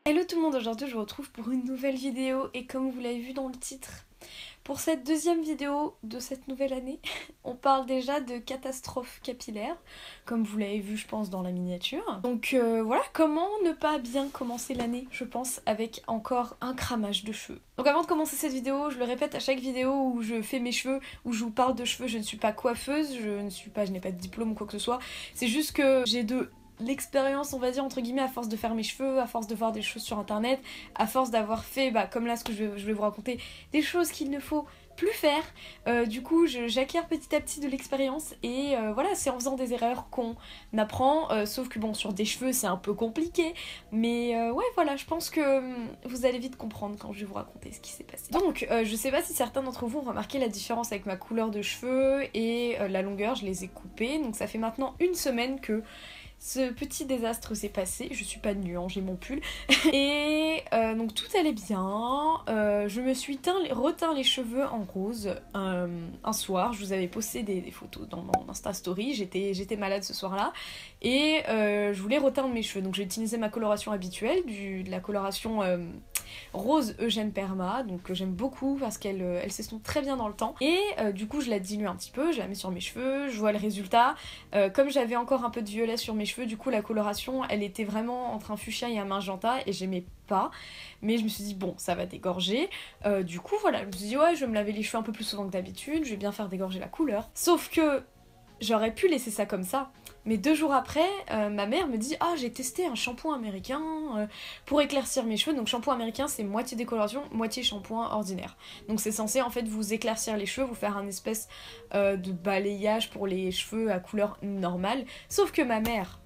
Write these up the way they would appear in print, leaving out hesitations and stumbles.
Hello tout le monde, aujourd'hui je vous retrouve pour une nouvelle vidéo et comme vous l'avez vu dans le titre, pour cette deuxième vidéo de cette nouvelle année, on parle déjà de catastrophe capillaire, comme vous l'avez vu je pense dans la miniature. Donc voilà, comment ne pas bien commencer l'année, je pense, avec encore un cramage de cheveux. Donc avant de commencer cette vidéo, je le répète à chaque vidéo où je fais mes cheveux, où je vous parle de cheveux, je ne suis pas coiffeuse, je n'ai pas de diplôme ou quoi que ce soit, c'est juste que j'ai de l'expérience, on va dire, entre guillemets, à force de faire mes cheveux, à force de voir des choses sur internet, à force d'avoir fait, comme là ce que je vais vous raconter, des choses qu'il ne faut plus faire. Du coup, j'acquiers petit à petit de l'expérience et voilà, c'est en faisant des erreurs qu'on apprend, sauf que bon, sur des cheveux, c'est un peu compliqué, mais ouais, voilà, je pense que vous allez vite comprendre quand je vais vous raconter ce qui s'est passé. Donc, je sais pas si certains d'entre vous ont remarqué la différence avec ma couleur de cheveux et la longueur, je les ai coupés, donc ça fait maintenant une semaine que ce petit désastre s'est passé, je suis pas nue, hein, j'ai mon pull. Et donc tout allait bien, je me suis reteint les cheveux en rose un soir, je vous avais posté des photos dans mon Insta Story, j'étais malade ce soir-là, et je voulais reteindre mes cheveux, donc j'ai utilisé ma coloration habituelle, de la coloration rose Eugène Perma, donc que j'aime beaucoup parce qu'elle elle s'estompe très bien dans le temps. Et du coup je la dilue un petit peu, je la mets sur mes cheveux, je vois le résultat. Comme j'avais encore un peu de violet sur mes cheveux, du coup la coloration elle était vraiment entre un fuchsia et un magenta et j'aimais pas. Mais je me suis dit bon ça va dégorger. Du coup voilà, je me suis dit ouais je vais me laver les cheveux un peu plus souvent que d'habitude, je vais bien faire dégorger la couleur. Sauf que j'aurais pu laisser ça comme ça. Mais 2 jours après, ma mère me dit ah j'ai testé un shampoing américain pour éclaircir mes cheveux. Donc shampoing américain c'est moitié décoloration, moitié shampoing ordinaire. Donc c'est censé en fait vous éclaircir les cheveux, vous faire un espèce de balayage pour les cheveux à couleur normale. Sauf que ma mère,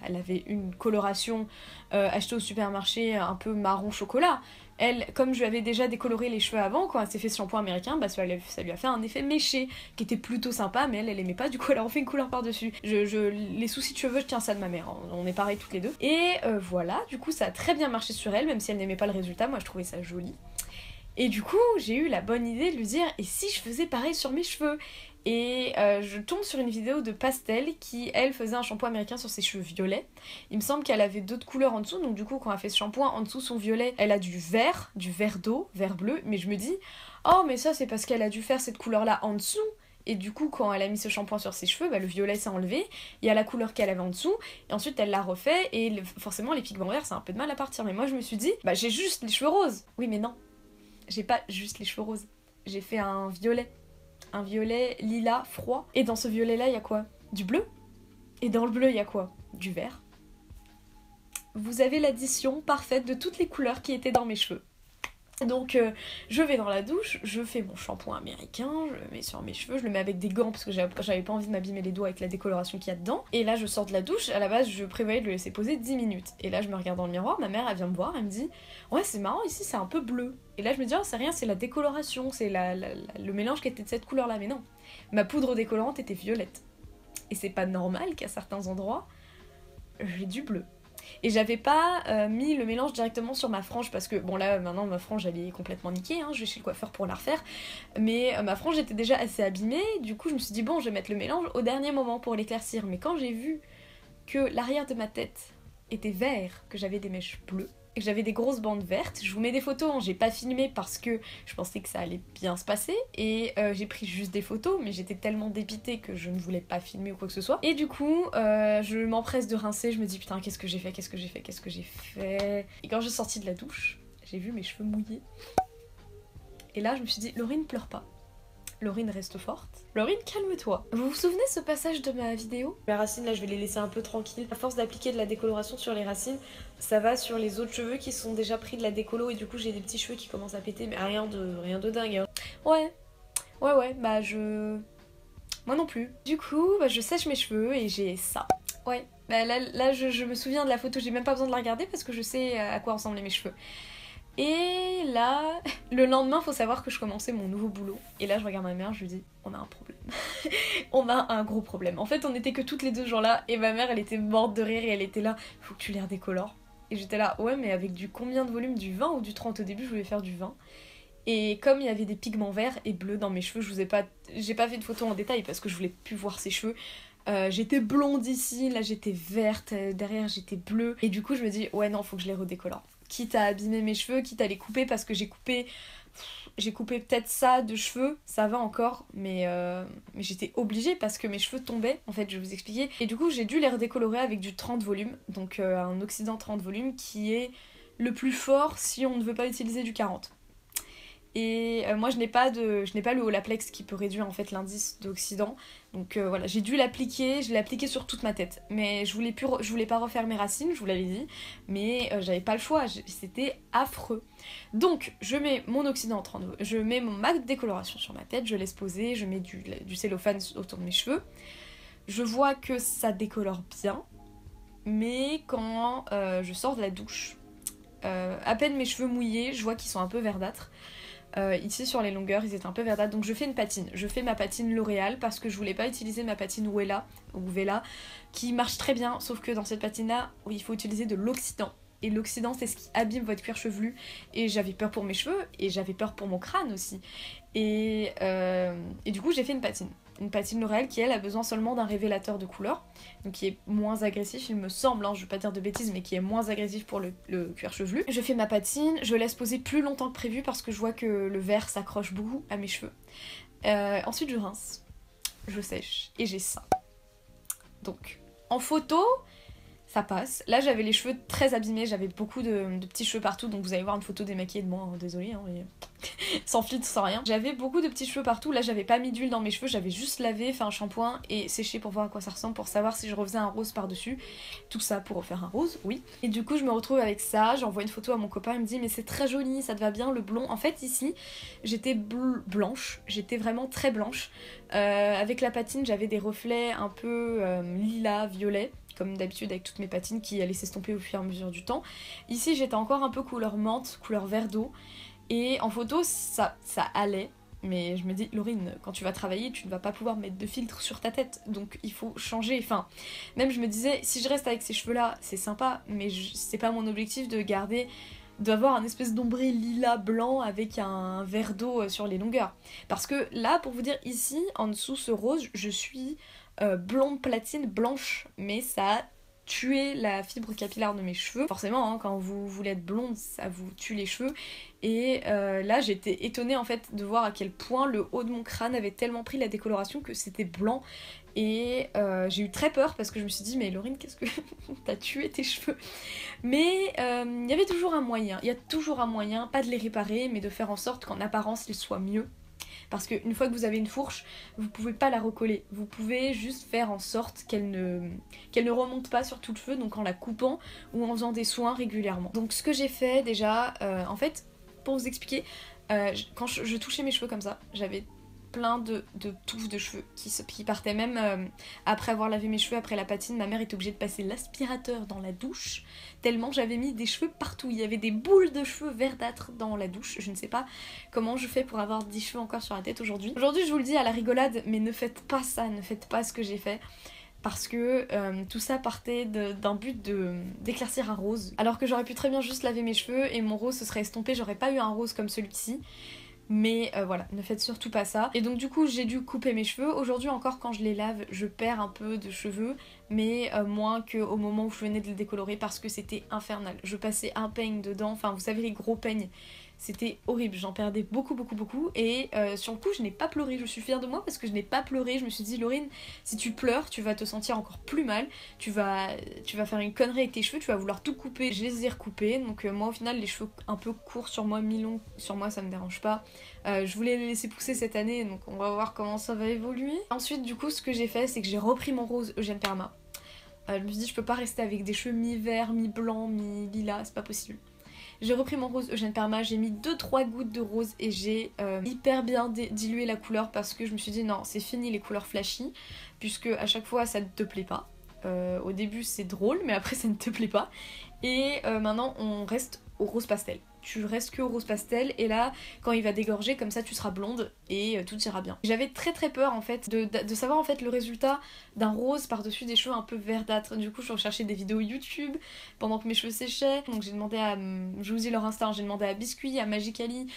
elle avait une coloration achetée au supermarché un peu marron chocolat. Elle, comme je lui avais déjà décoloré les cheveux avant, quand elle s'est fait ce shampoing américain, ça lui a fait un effet méché, qui était plutôt sympa, mais elle aimait pas, du coup elle a refait une couleur par-dessus. Les soucis de cheveux, je tiens ça de ma mère, hein. On est pareil toutes les deux. Et voilà, du coup ça a très bien marché sur elle, même si elle n'aimait pas le résultat, moi je trouvais ça joli. Et du coup, j'ai eu la bonne idée de lui dire et si je faisais pareil sur mes cheveux? Et je tombe sur une vidéo de Pastel qui, elle, faisait un shampoing américain sur ses cheveux violets. Il me semble qu'elle avait d'autres couleurs en dessous, donc du coup, quand elle fait ce shampoing, en dessous son violet, elle a du vert d'eau, vert bleu, mais je me dis, oh, mais ça, c'est parce qu'elle a dû faire cette couleur-là en dessous. Et du coup, quand elle a mis ce shampoing sur ses cheveux, le violet s'est enlevé, il y a la couleur qu'elle avait en dessous, et ensuite elle l'a refait, et forcément les pigments verts, c'est un peu de mal à partir. Mais moi, je me suis dit, j'ai juste les cheveux roses. Oui, mais non, j'ai pas juste les cheveux roses. J'ai fait un violet. Un violet lilas froid. Et dans ce violet-là, il y a quoi? Du bleu. Et dans le bleu, il y a quoi? Du vert. Vous avez l'addition parfaite de toutes les couleurs qui étaient dans mes cheveux. Donc je vais dans la douche, je fais mon shampoing américain, je le mets sur mes cheveux, je le mets avec des gants parce que j'avais pas envie de m'abîmer les doigts avec la décoloration qu'il y a dedans. Et là je sors de la douche, à la base je prévoyais de le laisser poser 10 minutes. Et là je me regarde dans le miroir, ma mère elle vient me voir, elle me dit ouais c'est marrant ici c'est un peu bleu. Et là je me dis oh c'est rien, c'est la décoloration, c'est le mélange qui était de cette couleur là. Mais non, ma poudre décolorante était violette. Et c'est pas normal qu'à certains endroits j'ai du bleu. Et j'avais pas mis le mélange directement sur ma frange parce que bon là maintenant ma frange elle est complètement niquée, hein, je vais chez le coiffeur pour la refaire. Mais ma frange était déjà assez abîmée, du coup je me suis dit bon je vais mettre le mélange au dernier moment pour l'éclaircir. Mais quand j'ai vu que l'arrière de ma tête était vert, que j'avais des mèches bleues, et que j'avais des grosses bandes vertes, je vous mets des photos, hein, j'ai pas filmé parce que je pensais que ça allait bien se passer, et j'ai pris juste des photos, mais j'étais tellement dépitée que je ne voulais pas filmer ou quoi que ce soit. Et du coup, je m'empresse de rincer, je me dis putain qu'est-ce que j'ai fait, qu'est-ce que j'ai fait, qu'est-ce que j'ai fait. Et quand je suis sortie de la douche, j'ai vu mes cheveux mouillés. Et là je me suis dit, Laurine pleure pas. Laurine reste forte. Laurine, calme-toi. Vous vous souvenez ce passage de ma vidéo? Les racines, là, je vais les laisser un peu tranquilles. À force d'appliquer de la décoloration sur les racines, ça va sur les autres cheveux qui sont déjà pris de la décolo et du coup, j'ai des petits cheveux qui commencent à péter, mais rien de dingue. Hein. Ouais, moi non plus. Du coup, je sèche mes cheveux et j'ai ça. Ouais, là je me souviens de la photo, j'ai même pas besoin de la regarder parce que je sais à quoi ressemblaient mes cheveux. Et là, le lendemain, faut savoir que je commençais mon nouveau boulot. Et là, je regarde ma mère, je lui dis, on a un problème. On a un gros problème. En fait, on était que toutes les deux ce jour-là, et ma mère, elle était morte de rire, et elle était là, faut que tu les redécolores. Et j'étais là, ouais, mais avec du combien de volume? Du 20 ou du 30? Au début, je voulais faire du 20. Et comme il y avait des pigments verts et bleus dans mes cheveux, j'ai pas fait de photos en détail parce que je voulais plus voir ses cheveux. J'étais blonde ici, là j'étais verte, derrière j'étais bleue. Et du coup je me dis ouais non faut que je les redécolore. Quitte à abîmer mes cheveux, quitte à les couper parce que j'ai coupé peut-être ça de cheveux, ça va encore, mais j'étais obligée parce que mes cheveux tombaient, en fait je vais vous expliquer. Et du coup j'ai dû les redécolorer avec du 30 volumes, donc un oxydant 30 volumes qui est le plus fort si on ne veut pas utiliser du 40. Et moi je n'ai pas le Olaplex qui peut réduire en fait l'indice d'oxydant. Donc voilà, j'ai dû l'appliquer, je l'ai appliqué sur toute ma tête. Mais je voulais pas refaire mes racines, je vous l'avais dit, mais j'avais pas le choix, c'était affreux. Donc je mets mon oxydant en 30, je mets ma décoloration sur ma tête, je laisse poser, je mets du cellophane autour de mes cheveux. Je vois que ça décolore bien, mais quand je sors de la douche, à peine mes cheveux mouillés, je vois qu'ils sont un peu verdâtres. Ici sur les longueurs ils étaient un peu verdâtres, donc je fais une patine. Je fais ma patine L'Oréal parce que je voulais pas utiliser ma patine Wella qui marche très bien, sauf que dans cette patine là il faut utiliser de l'oxydant. Et l'oxydant c'est ce qui abîme votre cuir chevelu, et j'avais peur pour mes cheveux et j'avais peur pour mon crâne aussi. Et du coup j'ai fait une patine L'Oréal qui elle a besoin seulement d'un révélateur de couleur, donc qui est moins agressif il me semble, hein, je vais pas dire de bêtises, mais qui est moins agressif pour le cuir chevelu. Je fais ma patine, je laisse poser plus longtemps que prévu parce que je vois que le vert s'accroche beaucoup à mes cheveux. Ensuite je rince, je sèche et j'ai ça. Donc en photo ça passe. Là j'avais les cheveux très abîmés, j'avais beaucoup de petits cheveux partout, donc vous allez voir une photo démaquillée de moi, hein, désolée, hein, mais... sans filtre, sans rien. J'avais beaucoup de petits cheveux partout, là j'avais pas mis d'huile dans mes cheveux, j'avais juste lavé, fait un shampoing et séché pour voir à quoi ça ressemble, pour savoir si je refaisais un rose par dessus. Tout ça pour refaire un rose, oui. Et du coup je me retrouve avec ça, j'envoie une photo à mon copain, il me dit mais c'est très joli, ça te va bien le blond. En fait ici j'étais blanche, j'étais vraiment très blanche. Avec la patine j'avais des reflets un peu lilas, violets, comme d'habitude avec toutes mes patines qui allaient s'estomper au fur et à mesure du temps. Ici j'étais encore un peu couleur menthe, couleur verre d'eau, et en photo ça allait, mais je me dis Laurine, quand tu vas travailler tu ne vas pas pouvoir mettre de filtre sur ta tête, donc il faut changer. Enfin, même je me disais si je reste avec ces cheveux là c'est sympa, mais c'est pas mon objectif d'avoir un espèce d'ombré lilas blanc avec un verre d'eau sur les longueurs. Parce que là, pour vous dire, ici, en dessous ce rose, je suis blonde platine blanche, mais ça a tué la fibre capillaire de mes cheveux. Forcément, hein, quand vous voulez être blonde, ça vous tue les cheveux. Et là, j'étais étonnée en fait de voir à quel point le haut de mon crâne avait tellement pris la décoloration que c'était blanc. Et j'ai eu très peur parce que je me suis dit mais Laurine, qu'est-ce que t'as tué tes cheveux. Mais il y avait toujours un moyen, il y a toujours un moyen, pas de les réparer, mais de faire en sorte qu'en apparence ils soient mieux. Parce qu'une fois que vous avez une fourche, vous pouvez pas la recoller. Vous pouvez juste faire en sorte qu'elle ne remonte pas sur tout le cheveu, donc en la coupant ou en faisant des soins régulièrement. Donc ce que j'ai fait déjà, en fait, pour vous expliquer, quand je touchais mes cheveux comme ça, j'avais plein de touffes de cheveux qui partaient. Même après avoir lavé mes cheveux, après la patine, ma mère était obligée de passer l'aspirateur dans la douche tellement j'avais mis des cheveux partout. Il y avait des boules de cheveux verdâtres dans la douche. Je ne sais pas comment je fais pour avoir 10 cheveux encore sur la tête aujourd'hui. Aujourd'hui je vous le dis à la rigolade, mais ne faites pas ça, ne faites pas ce que j'ai fait. Parce que tout ça partait d'un but d'éclaircir un rose. Alors que j'aurais pu très bien juste laver mes cheveux et mon rose se serait estompé, j'aurais pas eu un rose comme celui-ci. Mais voilà, ne faites surtout pas ça. Et donc du coup j'ai dû couper mes cheveux. Aujourd'hui encore quand je les lave je perds un peu de cheveux, mais moins qu'au moment où je venais de les décolorer parce que c'était infernal. Je passais un peigne dedans, enfin vous savez les gros peignes, c'était horrible, j'en perdais beaucoup et sur le coup je n'ai pas pleuré, je suis fière de moi parce que je n'ai pas pleuré. Je me suis dit Laurine, si tu pleures tu vas te sentir encore plus mal, tu vas faire une connerie avec tes cheveux, tu vas vouloir tout couper. Je les ai recoupés, donc moi au final les cheveux un peu courts sur moi, mi-longs sur moi ça me dérange pas. Je voulais les laisser pousser cette année, donc on va voir comment ça va évoluer. Ensuite du coup ce que j'ai fait c'est que j'ai repris mon rose Eugène Perma. Je me suis dit je peux pas rester avec des cheveux mi-vert, mi-blanc, mi-lilas, c'est pas possible. J'ai repris mon rose Eugène Perma, j'ai mis 2-3 gouttes de rose et j'ai hyper bien dilué la couleur parce que je me suis dit non c'est fini les couleurs flashy, puisque à chaque fois ça ne te plaît pas. Au début c'est drôle mais après ça ne te plaît pas. Et maintenant on reste au rose pastel. tu restes que au rose pastel et là quand il va dégorger comme ça tu seras blonde et tout ira bien. J'avais très très peur en fait de savoir en fait le résultat d'un rose par-dessus des cheveux un peu verdâtres. Du coup je recherchais des vidéos YouTube pendant que mes cheveux séchaient, donc j'ai demandé à, je vous dis leur Insta, j'ai demandé à Biscuit, à Magicali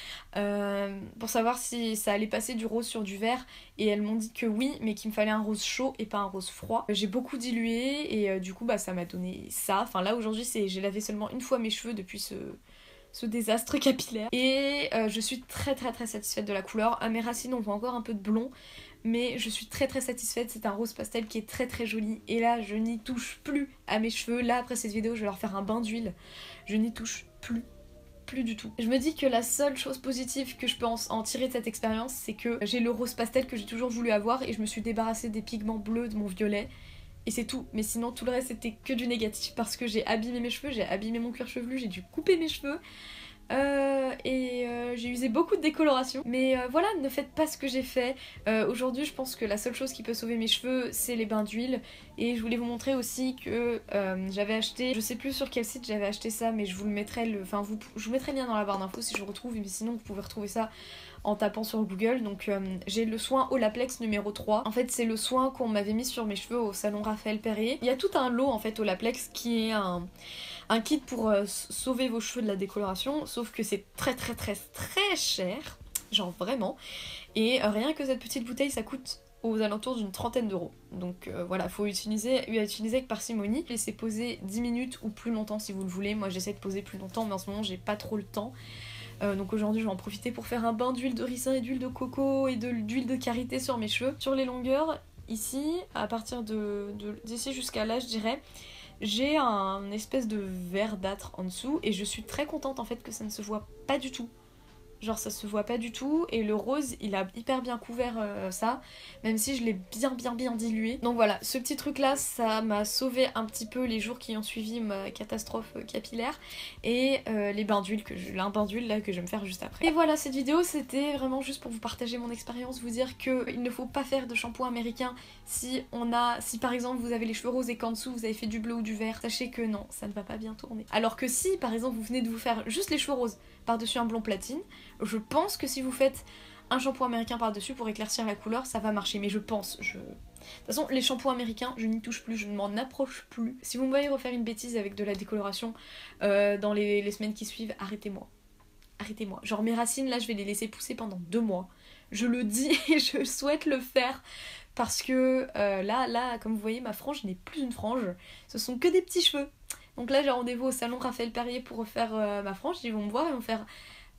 pour savoir si ça allait passer du rose sur du vert et elles m'ont dit que oui mais qu'il me fallait un rose chaud et pas un rose froid. J'ai beaucoup dilué et du coup bah ça m'a donné ça. Enfin là aujourd'hui j'ai lavé seulement une fois mes cheveux depuis ce désastre capillaire et je suis très très très satisfaite de la couleur. À mes racines on voit encore un peu de blond mais je suis très très satisfaite, c'est un rose pastel qui est très très joli et là je n'y touche plus à mes cheveux. Là après cette vidéo je vais leur faire un bain d'huile, je n'y touche plus du tout. Je me dis que la seule chose positive que je peux en tirer de cette expérience c'est que j'ai le rose pastel que j'ai toujours voulu avoir et je me suis débarrassée des pigments bleus de mon violet et c'est tout, mais sinon tout le reste c'était que du négatif parce que j'ai abîmé mes cheveux, j'ai abîmé mon cuir chevelu, j'ai dû couper mes cheveux j'ai usé beaucoup de décoloration. Mais voilà, ne faites pas ce que j'ai fait. Aujourd'hui je pense que la seule chose qui peut sauver mes cheveux c'est les bains d'huile. Et je voulais vous montrer aussi que j'avais acheté, je sais plus sur quel site j'avais acheté ça, mais je vous le mettrai, je vous mettrai le lien dans la barre d'infos si je retrouve, mais sinon vous pouvez retrouver ça en tapant sur Google. Donc j'ai le soin Olaplex numéro 3. En fait c'est le soin qu'on m'avait mis sur mes cheveux au salon Raphaël Perrier. Il y a tout un lot en fait Olaplex qui est un kit pour sauver vos cheveux de la décoloration, sauf que c'est très très très très cher, genre vraiment, et rien que cette petite bouteille ça coûte aux alentours d'une 30aine d'euros. Donc voilà, faut utiliser avec parcimonie. Laissez poser 10 minutes ou plus longtemps si vous le voulez. Moi j'essaie de poser plus longtemps mais en ce moment j'ai pas trop le temps. Donc aujourd'hui je vais en profiter pour faire un bain d'huile de ricin et d'huile de coco et d'huile de karité sur mes cheveux. Sur les longueurs, ici, à partir d'ici jusqu'à là je dirais, j'ai un espèce de verdâtre en dessous et je suis très contente en fait que ça ne se voit pas du tout. Genre ça se voit pas du tout et le rose il a hyper bien couvert ça, même si je l'ai bien dilué. Donc voilà, ce petit truc là ça m'a sauvé un petit peu les jours qui ont suivi ma catastrophe capillaire et les bains d'huile, un bain d'huile là que je vais me faire juste après. Et voilà, cette vidéo c'était vraiment juste pour vous partager mon expérience, vous dire qu'il ne faut pas faire de shampoing américain si par exemple vous avez les cheveux roses et qu'en dessous vous avez fait du bleu ou du vert, sachez que non, ça ne va pas bien tourner. Alors que si par exemple vous venez de vous faire juste les cheveux roses par-dessus un blond platine, je pense que si vous faites un shampoing américain par-dessus pour éclaircir la couleur, ça va marcher. Mais je pense, de toute façon, les shampoings américains, je n'y touche plus, je ne m'en approche plus. Si vous me voyez refaire une bêtise avec de la décoloration dans les semaines qui suivent, arrêtez-moi. Arrêtez-moi. Genre mes racines, là, je vais les laisser pousser pendant 2 mois. Je le dis et je souhaite le faire. Parce que là, comme vous voyez, ma frange n'est plus une frange. Ce sont que des petits cheveux. Donc là, j'ai rendez-vous au salon Raphaël Perrier pour refaire ma frange. Ils vont me voir et vont me faire...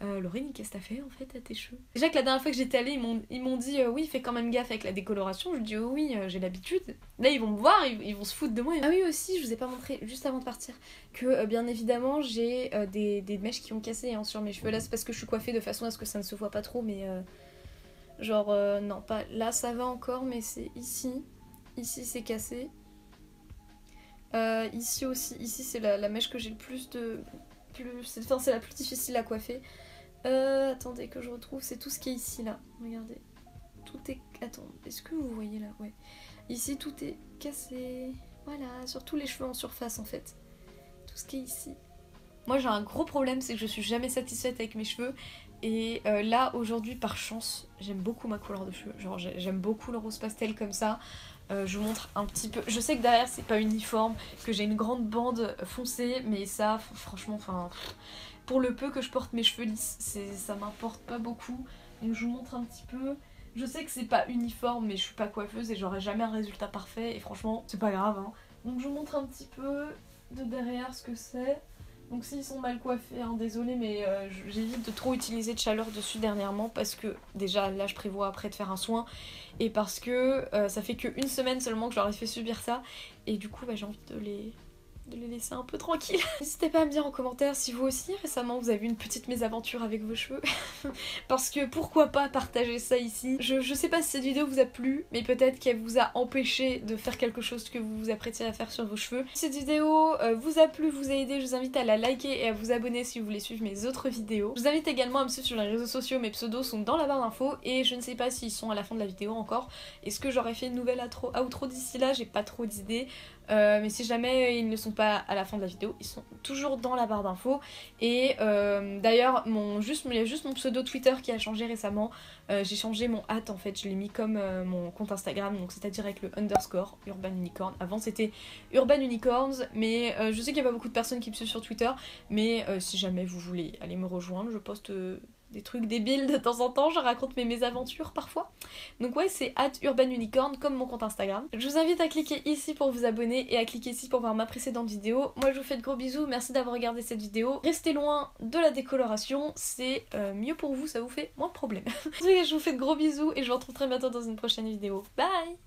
Laurine, qu'est-ce que t'as fait en fait à tes cheveux? Déjà que la dernière fois que j'étais allée, ils m'ont dit oui, fais quand même gaffe avec la décoloration. Je dis oh, oui, j'ai l'habitude. Là, ils vont me voir, ils vont se foutre de moi. Ah oui, aussi, je vous ai pas montré juste avant de partir que bien évidemment, j'ai des mèches qui ont cassé sur mes cheveux. Là, c'est parce que je suis coiffée de façon à ce que ça ne se voit pas trop, mais genre, non, pas là, ça va encore, mais c'est ici. Ici, c'est cassé. Ici aussi, ici, c'est la mèche que j'ai le plus de. C'est la plus difficile à coiffer. Attendez que je retrouve, c'est tout ce qui est ici là, regardez. Tout est... Attends, est-ce que vous voyez là? Ouais. Ici tout est cassé. Voilà, sur tous les cheveux en surface en fait. Tout ce qui est ici. Moi j'ai un gros problème, c'est que je suis jamais satisfaite avec mes cheveux. Et là aujourd'hui par chance, j'aime beaucoup ma couleur de cheveux. Genre j'aime beaucoup le rose pastel comme ça. Je vous montre un petit peu. Je sais que derrière c'est pas uniforme, que j'ai une grande bande foncée, mais ça franchement, enfin... Pour le peu que je porte mes cheveux lisses, ça m'importe pas beaucoup. Donc je vous montre un petit peu. Je sais que c'est pas uniforme, mais je suis pas coiffeuse et j'aurai jamais un résultat parfait. Et franchement, c'est pas grave. Hein. Donc je vous montre un petit peu de derrière ce que c'est. Donc s'ils sont mal coiffés, hein, désolé, mais j'évite de trop utiliser de chaleur dessus dernièrement. Parce que déjà là je prévois après de faire un soin. Et parce que ça fait qu'une semaine seulement que je leur ai fait subir ça. Et du coup bah, j'ai envie de les laisser un peu tranquilles. N'hésitez pas à me dire en commentaire si vous aussi récemment vous avez eu une petite mésaventure avec vos cheveux. Parce que pourquoi pas partager ça ici. Je sais pas si cette vidéo vous a plu, mais peut-être qu'elle vous a empêché de faire quelque chose que vous vous apprêtiez à faire sur vos cheveux. Si cette vidéo vous a plu, vous a aidé, je vous invite à la liker et à vous abonner si vous voulez suivre mes autres vidéos. Je vous invite également à me suivre sur les réseaux sociaux, mes pseudos sont dans la barre d'infos et je ne sais pas s'ils sont à la fin de la vidéo encore. Est-ce que j'aurais fait une nouvelle outro d'ici là? J'ai pas trop d'idées. Mais si jamais ils ne sont pas à la fin de la vidéo, ils sont toujours dans la barre d'infos. Et d'ailleurs, il y a juste mon pseudo Twitter qui a changé récemment. J'ai changé mon hâte en fait, je l'ai mis comme mon compte Instagram, donc c'est-à-dire avec le underscore Urban Unicorn. Avant c'était Urban Unicorns, mais je sais qu'il n'y a pas beaucoup de personnes qui me suivent sur Twitter, mais si jamais vous voulez aller me rejoindre, je poste des trucs débiles de temps en temps, je raconte mes mésaventures parfois. Donc ouais, c'est @urbanunicorn comme mon compte Instagram. Je vous invite à cliquer ici pour vous abonner et à cliquer ici pour voir ma précédente vidéo. Moi je vous fais de gros bisous, merci d'avoir regardé cette vidéo. Restez loin de la décoloration, c'est mieux pour vous, ça vous fait moins de problèmes. Je vous fais de gros bisous et je vous retrouve très bientôt dans une prochaine vidéo. Bye!